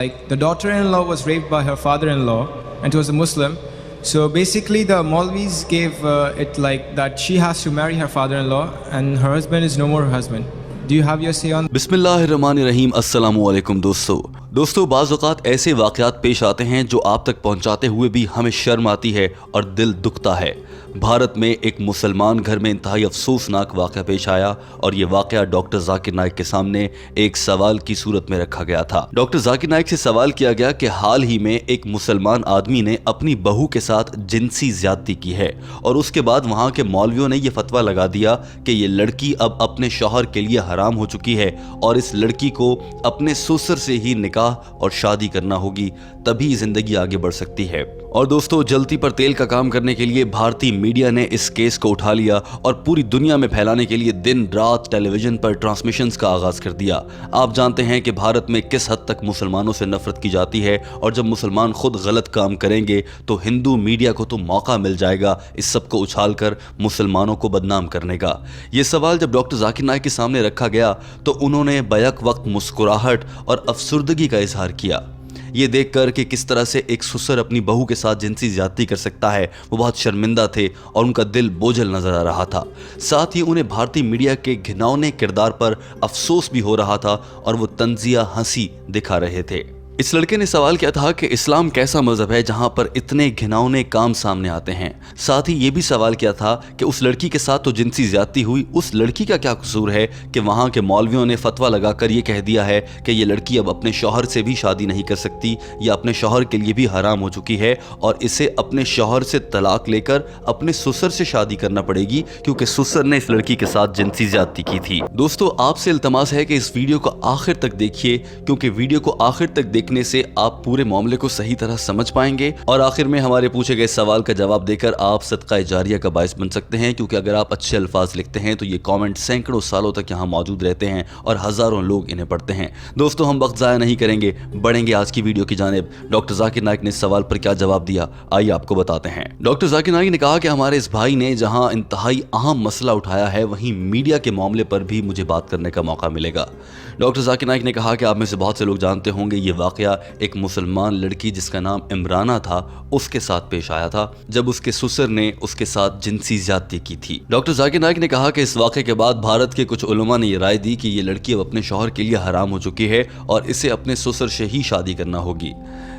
Like the daughter-in-law was raped by her father-in-law and he was a Muslim. So basically the Maulvis gave it like that she has to marry her father-in-law and her husband is no more her husband. Do you have your say on? बिस्मिल्लाहिर्रहमानिर्रहीम। अस्सलामु अलैकुम दोस्तों बाज़ औक़ात ऐसे वाक़यात पेश आते हैं जो आप तक पहुंचाते हुए भी हमें शर्म आती है और दिल दुखता है। भारत में एक मुसलमान घर में इंतहाई अफसोसनाक वाक़या पेश आया और ये वाक़या डॉक्टर जाकिर नाइक के सामने एक सवाल की सूरत में रखा गया था। डॉक्टर जाकिर नाइक से सवाल किया गया कि हाल ही में एक मुसलमान आदमी ने अपनी बहू के साथ जिनसी ज़्यादती की है और उसके बाद वहाँ के मौलवियों ने ये फतवा लगा दिया कि ये लड़की अब अपने शौहर के लिए हराम हो चुकी है और इस लड़की को अपने ससुर से ही निकाह और शादी करना होगी, तभी जिंदगी आगे बढ़ सकती है। और दोस्तों जलती पर तेल का काम करने के लिए भारतीय मीडिया ने इस केस को उठा लिया और पूरी दुनिया में फैलाने के लिए दिन रात टेलीविजन पर ट्रांसमिशंस का आगाज कर दिया। आप जानते हैं कि भारत में किस हद तक मुसलमानों से नफरत की जाती है और जब मुसलमान खुद गलत काम करेंगे तो हिंदू मीडिया को तो मौका मिल जाएगा इस सब को उछाल कर मुसलमानों को बदनाम करने का। ये सवाल जब डॉक्टर जाकिर नाइक के सामने रखा गया तो उन्होंने बैक वक्त मुस्कुराहट और अफसुर्दगी का इजहार किया। ये देखकर कि किस तरह से एक ससुर अपनी बहू के साथ जिनसी ज़्यादती कर सकता है, वो बहुत शर्मिंदा थे और उनका दिल बोझल नजर आ रहा था। साथ ही उन्हें भारतीय मीडिया के घिनौने किरदार पर अफसोस भी हो रहा था और वो तंजिया हंसी दिखा रहे थे। इस लड़के ने सवाल किया था कि इस्लाम कैसा मजहब है जहां पर इतने घिनौने काम सामने आते हैं। साथ ही ये भी सवाल किया था कि उस लड़की के साथ तो जिनसी ज्यादती हुई, उस लड़की का क्या कसूर है कि वहां के मौलवियों ने फतवा लगाकर ये कह दिया है कि ये लड़की अब अपने शौहर से भी शादी नहीं कर सकती, या अपने शौहर के लिए भी हराम हो चुकी है और इसे अपने शौहर से तलाक लेकर अपने ससुर से शादी करना पड़ेगी क्योंकि ससुर ने इस लड़की के साथ जिनसी ज्यादती की थी। दोस्तों आपसे इल्तमास है कि इस वीडियो को आखिर तक देखिए क्योंकि वीडियो को आखिर तक देखने से आप पूरे मामले को सही तरह समझ पाएंगे और आखिर में हमारे पूछे गए सवाल का जवाब देकर आप सदका जारिया का बाइस बन सकते हैं, क्योंकि अगर आप अच्छे अल्फाज लिखते हैं तो ये कमेंट सैकड़ों सालों तक यहाँ मौजूद रहते हैं और हजारों लोग इन्हें पढ़ते हैं। दोस्तों हम वक्त ज़ाया नहीं करेंगे, बढ़ेंगे आज की वीडियो की जानिब। डॉक्टर जाकिर नाइक ने इस सवाल पर क्या जवाब दिया, आइए आपको बताते हैं। डॉक्टर जाकिर नाइक ने कहा कि हमारे इस भाई ने जहाँ इंतहाई अहम मसला उठाया है वहीं मीडिया के मामले पर भी मुझे बात करने का मौका मिलेगा। डॉक्टर जाकिर नाइक ने कहा कि आप में से बहुत से लोग जानते होंगे ये वाकया एक मुसलमान लड़की जिसका नाम इमराना था उसके साथ पेश आया था जब उसके ससुर ने उसके साथ जिनसी ज्यादती की थी। डॉक्टर जाकिर नाइक ने कहा कि इस वाक़े के बाद भारत के कुछ उलमा ने यह राय दी कि ये लड़की अब अपने शौहर के लिए हराम हो चुकी है और इसे अपने ससुर से ही शादी करना होगी।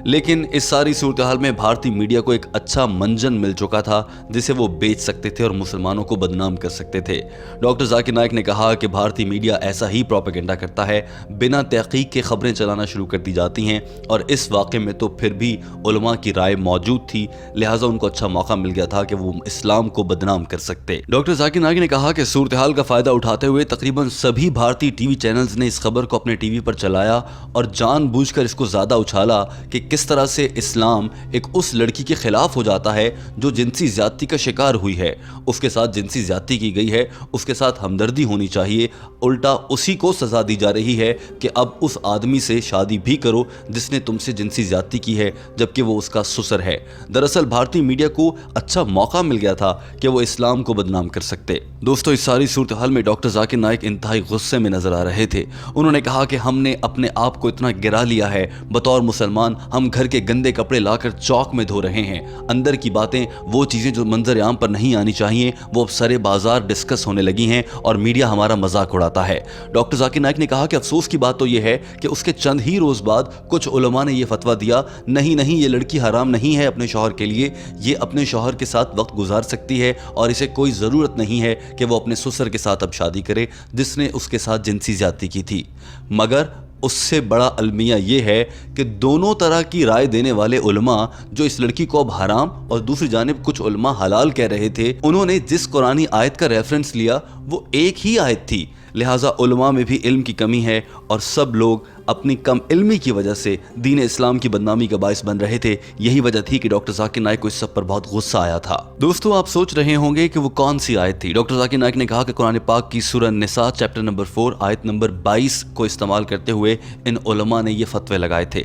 लेकिन इस सारी सूरत हाल में भारतीय मीडिया को एक अच्छा मंजन मिल चुका था जिसे वो बेच सकते थे और मुसलमानों को बदनाम कर सकते थे। डॉक्टर जाकिर नाइक ने कहा कि भारतीय मीडिया ऐसा ही प्रोपेगेंडा करता है, बिना तहकीक के खबरें चलाना शुरू कर दी जाती हैं और इस वाक़े में तो फिर भी उलमा की राय मौजूद थी, लिहाजा उनको अच्छा मौका मिल गया था कि वो इस्लाम को बदनाम कर सकते। डॉक्टर जाकिर नाइक ने कहा कि सूरत हाल का फ़ायदा उठाते हुए तकरीबन सभी भारतीय टीवी चैनल्स ने इस खबर को अपने टीवी पर चलाया और जानबूझकर इसको ज़्यादा उछाला कि किस तरह से इस्लाम एक उस लड़की के खिलाफ हो जाता है जो जिनसी ज्यादती का शिकार हुई है, उसके साथ जिनसी ज्यादती की गई है, उसके साथ हमदर्दी होनी चाहिए, उल्टा उसी को सजा दी जा रही है कि अब उस आदमी से शादी भी करो जिसने तुमसे जिनसी ज्यादती की है जबकि वो उसका ससुर है। दरअसल भारतीय मीडिया को अच्छा मौका मिल गया था कि वो इस्लाम को बदनाम कर सकते। दोस्तों इस सारी सूरत हाल में डॉक्टर जाकिर नाइक इंतहाई गुस्से में नजर आ रहे थे। उन्होंने कहा कि हमने अपने आप को इतना गिरा लिया है, बतौर मुसलमान हम घर के गंदे कपड़े लाकर चौक में धो रहे हैं, अंदर की बातें, वो चीजें जो मंजर आम पर नहीं आनी चाहिए वो अब सारे बाजार डिस्कस होने लगी हैं और मीडिया हमारा मजाक उड़ाता है। डॉक्टर जाकिर नाइक ने कहा कि अफसोस की बात तो यह है कि उसके चंद ही रोज बाद कुछ उलमा ने यह फतवा दिया, नहीं ये लड़की हराम नहीं है अपने शौहर के लिए, ये अपने शौहर के साथ वक्त गुजार सकती है और इसे कोई ज़रूरत नहीं है कि वो अपने ससुर के साथ अब शादी करे जिसने उसके साथ जिनसी ज्यादती की थी। मगर उससे बड़ा अलमिया ये है कि दोनों तरह की राय देने वाले उलमा जो इस लड़की को अब हराम और दूसरी जानिब कुछ उलमा हलाल कह रहे थे, उन्होंने जिस कुरानी आयत का रेफरेंस लिया वो एक ही आयत थी। लिहाजा उलमा में भी इल्म की कमी है और सब लोग अपनी कम इल्मी की वजह से दीन इस्लाम की बदनामी का बायस बन रहे थे। यही वजह थी कि डॉक्टर जाकिर नाइक को इस सब पर बहुत गुस्सा आया था। दोस्तों आप सोच रहे होंगे कि वो कौन सी आयत थी। डॉक्टर जाकिर नाइक ने कहा कि कुरान पाक की सूरह निसा चैप्टर नंबर 4 आयत नंबर 22 को इस्तेमाल करते हुए इन उलमा ने ये फतवे लगाए थे।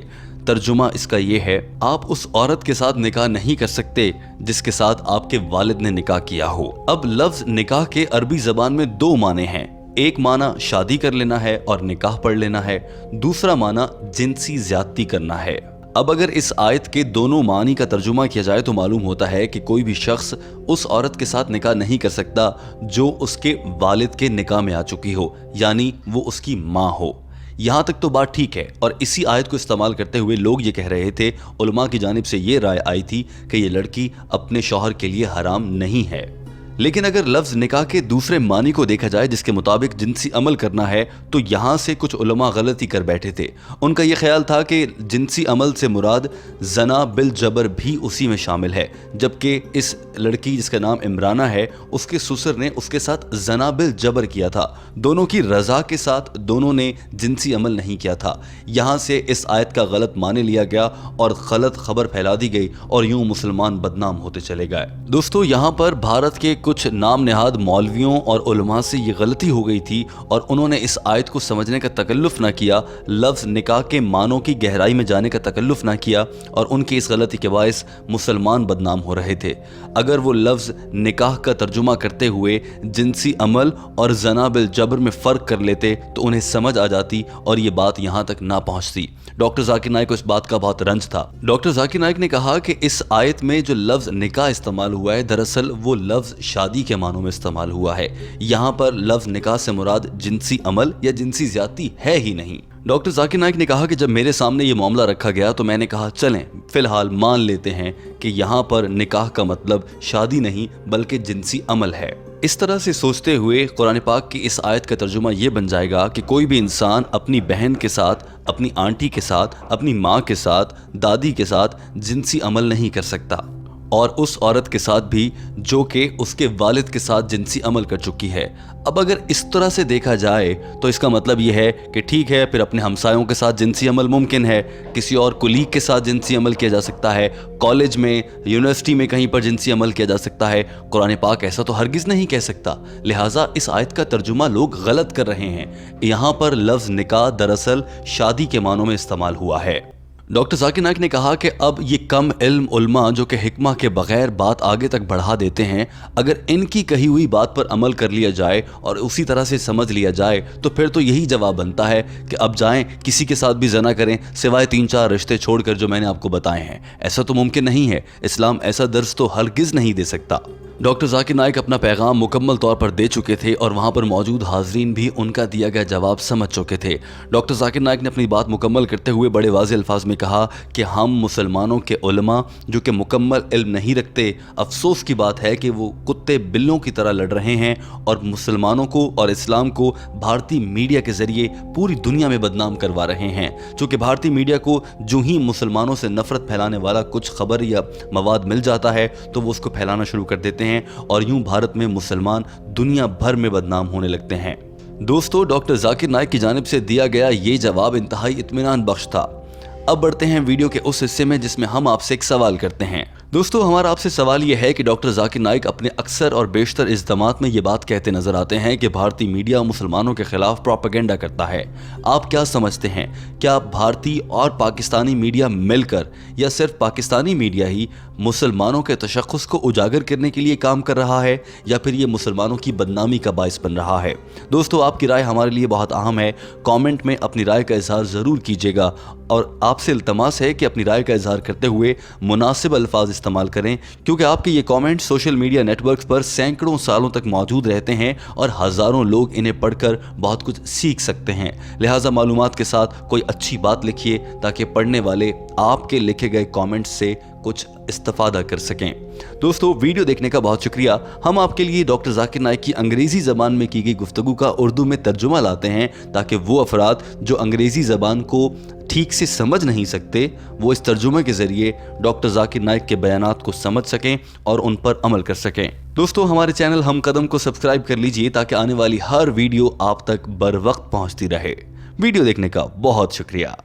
तर्जुमा इसका ये है, आप उस औरत के साथ निकाह नहीं कर सकते जिसके साथ आपके वालिद ने निकाह किया हो। अब लफ्ज निकाह के अरबी जबान में दो माने हैं, एक माना शादी कर लेना है और निकाह पढ़ लेना है, दूसरा माना जिनसी ज्यादती करना है। अब अगर इस आयत के दोनों मानी का तर्जुमा किया जाए तो मालूम होता है कि कोई भी शख्स उस औरत के साथ निकाह नहीं कर सकता जो उसके वालिद के निकाह में आ चुकी हो, यानी वो उसकी माँ हो। यहाँ तक तो बात ठीक है, और इसी आयत को इस्तेमाल करते हुए लोग ये कह रहे थे, उलमा की जानिब से ये राय आई थी कि ये लड़की अपने शौहर के लिए हराम नहीं है। लेकिन अगर लफ्ज़ निकाह के दूसरे मानी को देखा जाए जिसके मुताबिक जिनसी अमल करना है, तो यहाँ से कुछ उलमा गलती कर बैठे थे। उनका यह ख्याल था कि जिनसी अमल से मुराद जना बिल जबर भी उसी में शामिल है, जबकि इस लड़की जिसका नाम इमराना है उसके ससुर ने उसके साथ जना बिल जबर किया था, दोनों की रज़ा के साथ दोनों ने जिनसी अमल नहीं किया था। यहाँ से इस आयत का गलत माने लिया गया और गलत खबर फैला दी गई और यूं मुसलमान बदनाम होते चले गए। दोस्तों, यहाँ पर भारत के कुछ नाम नेहाद मौलवियों और उलमा से ये गलती हो गई थी और उन्होंने इस आयत को समझने का तकल्लुफ़ ना किया, लफ्ज़ निकाह के मानों की गहराई में जाने का तकल्लुफ़ ना किया, और उनकी इस गलती के बायस मुसलमान बदनाम हो रहे थे। अगर वो लफ्ज़ निकाह का तर्जुमा करते हुए जिनसी अमल और जना बिल जबर में फ़र्क कर लेते तो उन्हें समझ आ जाती और ये बात यहाँ तक ना पहुँचती। डॉक्टर जाकिर नाइक को इस बात का बहुत रंज था। डॉक्टर जाकिर नाइक ने कहा कि इस आयत में जो लफ्ज़ निकाह इस्तेमाल हुआ है, दरअसल वो लफ्ज़ शादी के मानों में इस्तेमाल हुआ है। यहाँ पर लफ्ज़ निकाह से मुराद जिनसी अमल या जिनसी ज्यादती है ही नहीं। डॉक्टर जाकिर नाइक ने कहा कि जब मेरे सामने ये मामला रखा गया तो मैंने कहा चलें फ़िलहाल मान लेते हैं कि यहाँ पर निकाह का मतलब शादी नहीं बल्कि जिनसी अमल है। इस तरह से सोचते हुए कुरान पाक की इस आयत का तर्जुमा ये बन जाएगा कि कोई भी इंसान अपनी बहन के साथ, अपनी आंटी के साथ, अपनी माँ के साथ, दादी के साथ जिनसी अमल नहीं कर सकता, और उस औरत के साथ भी जो कि उसके वालिद के साथ जिनसी अमल कर चुकी है। अब अगर इस तरह से देखा जाए तो इसका मतलब यह है कि ठीक है, फिर अपने हमसायों के साथ जिनसी अमल मुमकिन है, किसी और कुलीग के साथ जिनसी अमल किया जा सकता है, कॉलेज में, यूनिवर्सिटी में कहीं पर जिनसी अमल किया जा सकता है। कुरान पाक ऐसा तो हरगिज़ नहीं कह सकता, लिहाजा इस आयत का तर्जुमा लोग गलत कर रहे हैं। यहाँ पर लफ्ज़ निकाह दरअसल शादी के मानों में इस्तेमाल हुआ है। डॉक्टर जाकिर नाइक ने कहा कि अब ये कम इल्म उलमा जो कि हिकमा के बगैर बात आगे तक बढ़ा देते हैं, अगर इनकी कही हुई बात पर अमल कर लिया जाए और उसी तरह से समझ लिया जाए तो फिर तो यही जवाब बनता है कि अब जाएं किसी के साथ भी जना करें सिवाय 3-4 रिश्ते छोड़कर जो मैंने आपको बताए हैं। ऐसा तो मुमकिन नहीं है, इस्लाम ऐसा दर्स तो हरगिज़ नहीं दे सकता। डॉक्टर जाकिर नाइक अपना पैगाम मुकम्मल तौर पर दे चुके थे और वहाँ पर मौजूद हाजरीन भी उनका दिया गया जवाब समझ चुके थे। डॉक्टर जाकिर नाइक ने अपनी बात मुकम्मल करते हुए बड़े वाज़ेह अल्फाज में कहा कि हम मुसलमानों के उलमा जो कि मुकम्मल इल्म नहीं रखते, अफसोस की बात है कि वो कुत्ते बिल्लों की तरह लड़ रहे हैं और मुसलमानों को और इस्लाम को भारतीय मीडिया के ज़रिए पूरी दुनिया में बदनाम करवा रहे हैं। चूँकि भारतीय मीडिया को जो ही मुसलमानों से नफ़रत फैलाने वाला कुछ खबर या मवाद मिल जाता है तो वो उसको फैलाना शुरू कर देते हैं और यूं भारत में मुसलमान दुनिया भर में बदनाम होने लगते हैं। दोस्तों, डॉक्टर जाकिर नाइक की जानिब से दिया गया ये जवाब इंतहाई इत्मीनान बख्श था। अब बढ़ते हैं वीडियो के उस हिस्से में जिसमें हम आपसे एक सवाल करते हैं। दोस्तों, हमारा आपसे सवाल यह है कि डॉक्टर जाकिर नाइक अपने अक्सर और बेशतर इज़्दामात में ये बात कहते नजर आते हैं कि भारतीय मीडिया मुसलमानों के खिलाफ प्रोपेगेंडा करता है। आप क्या समझते हैं, क्या भारतीय और पाकिस्तानी मीडिया मिलकर या सिर्फ पाकिस्तानी मीडिया ही मुसलमानों के तशख़्ख़ुस को उजागर करने के लिए काम कर रहा है या फिर ये मुसलमानों की बदनामी का बायस बन रहा है? दोस्तों, आपकी राय हमारे लिए बहुत अहम है। कॉमेंट में अपनी राय का इजहार ज़रूर कीजिएगा और आपसे इल्तमास है कि अपनी राय का इजहार करते हुए मुनासिब अल्फाज इस्तेमाल करें, क्योंकि आपके ये कमेंट सोशल मीडिया नेटवर्क्स पर सैकड़ों सालों तक मौजूद रहते हैं और हज़ारों लोग इन्हें पढ़कर बहुत कुछ सीख सकते हैं। लिहाजा मालूमात के साथ कोई अच्छी बात लिखिए ताकि पढ़ने वाले आपके लिखे गए कमेंट्स से कुछ इस्तिफादा कर सकें। दोस्तों, वीडियो देखने का बहुत शुक्रिया। हम आपके लिए डॉक्टर जाकिर नाइक की अंग्रेज़ी ज़बान में की गई गुफ्तगू का उर्दू में तर्जुमा लाते हैं ताकि वो अफराद जो अंग्रेज़ी ज़बान को ठीक से समझ नहीं सकते वो इस तर्जुमे के ज़रिए डॉक्टर जाकिर नाइक के बयानात को समझ सकें और उन पर अमल कर सकें। दोस्तों, हमारे चैनल हम कदम को सब्सक्राइब कर लीजिए ताकि आने वाली हर वीडियो आप तक बर वक्त पहुँचती रहे। वीडियो देखने का बहुत शुक्रिया।